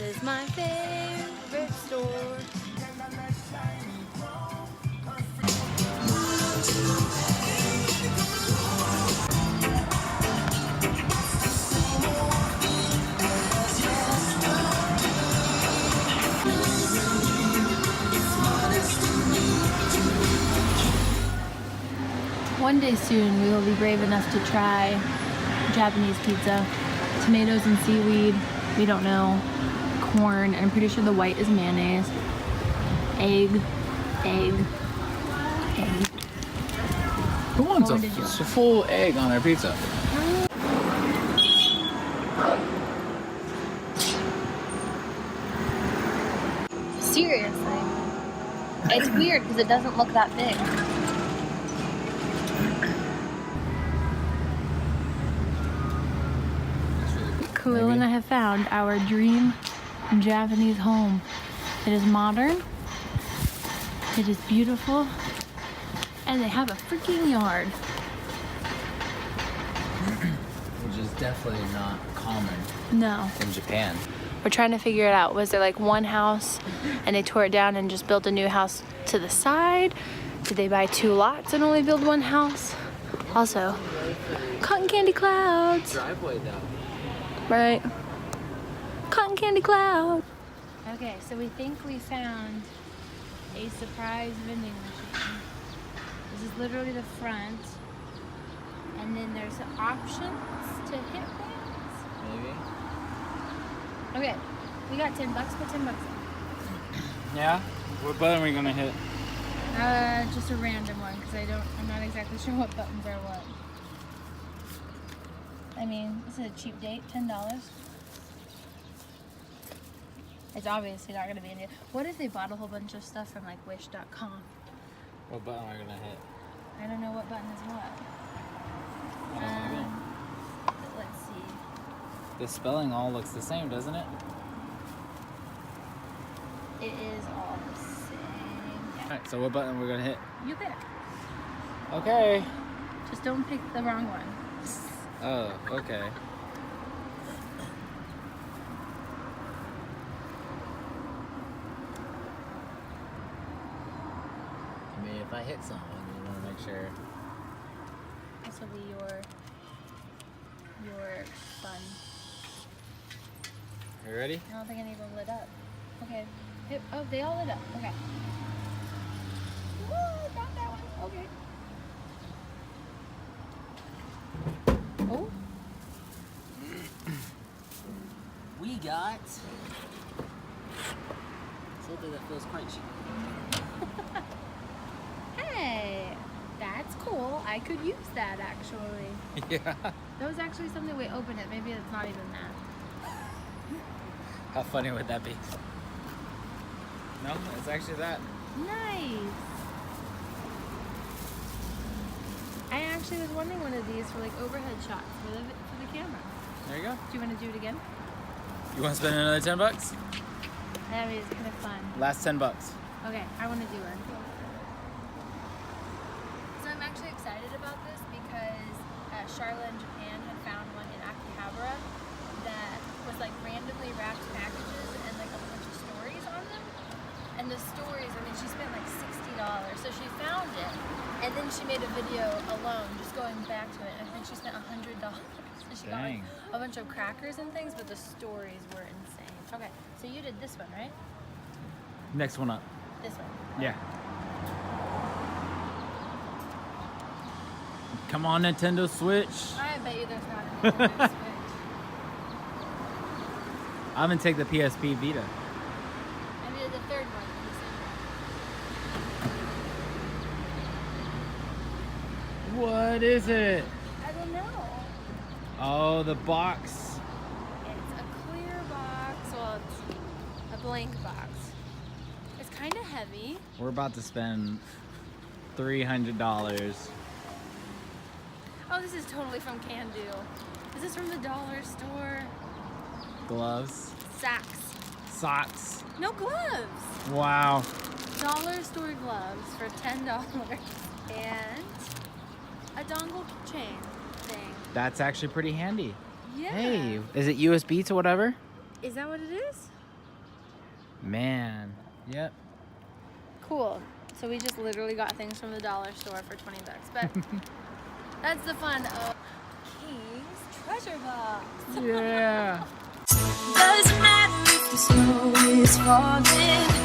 is my favorite store. One day soon, we will be brave enough to try Japanese pizza. Tomatoes and seaweed, we don't know. Corn, and I'm pretty sure the white is mayonnaise. Egg. Who wants a full egg on their pizza? Seriously. It's weird because it doesn't look that big. Kalil and I have found our dream Japanese home. It is modern, it is beautiful, and they have a freaking yard. Which is definitely not common in Japan. We're trying to figure it out. Was there like one house and they tore it down and just built a new house to the side? Did they buy 2 lots and only build 1 house? Also, cotton candy clouds. Driveway though. Right. Cotton candy cloud. Okay, so we think we found a surprise vending machine. This is literally the front. And then there's options to hit things. Maybe. Okay, we got 10 bucks. Put 10 bucks in. Yeah? What button are we gonna hit? Just a random one, because I'm not exactly sure what buttons are what. I mean, this is a cheap date, $10. It's obviously not gonna be any. What if they bought a whole bunch of stuff from like wish.com? What button are we gonna hit? I don't know what button is what. Let's see. The spelling all looks the same, doesn't it? It is all the same. Yeah. Alright, so what button we're gonna hit? You pick. Okay. Just don't pick the wrong one. Oh, okay. I mean, if I hit someone, you want to make sure. This will be your fun. You ready? I don't think any of them lit up. Okay. Oh, they all lit up. Okay. Woo, got that one. Okay. Oh. We got something that feels crunchy. Hey, that's cool. I could use that actually. Yeah. That was actually something. Wait, open it. Maybe it's not even that. How funny would that be? No, it's actually that. Nice. I actually was wanting one of these for like overhead shots for the camera. There you go. Do you want to do it again? You want to spend another 10 bucks? That is kind of fun. Last 10 bucks. Okay, I want to do it. So I'm actually excited about this because Charlotte in Japan had found one in Akihabara that was like randomly wrapped packages and like a bunch of stories on them. And the stories, I mean, she spent like $60. So she found it and then she made a video alone just going back to it. And I think she spent $100. And she got like a bunch of crackers and things, but the stories were insane. Okay, so you did this one, right? Next one up. This one. Yeah. Come on, Nintendo Switch. I bet you there's not a Nintendo Switch. I'm gonna take the PSP Vita. I did the third one. What is it? I don't know. Oh, the box. It's a clear box. Well, it's a blank box. It's kind of heavy. We're about to spend $300. Oh, this is totally from Can Do. This is from the dollar store. Gloves. Socks. No gloves. Wow. Dollar store gloves for $10. And a dongle chain thing. That's actually pretty handy. Yeah. Hey, is it USB to whatever? Is that what it is? Man. Yep. Cool. So we just literally got things from the dollar store for 20 bucks. But that's the fun of King's Treasure Box. Yeah. Doesn't matter if the snow is falling.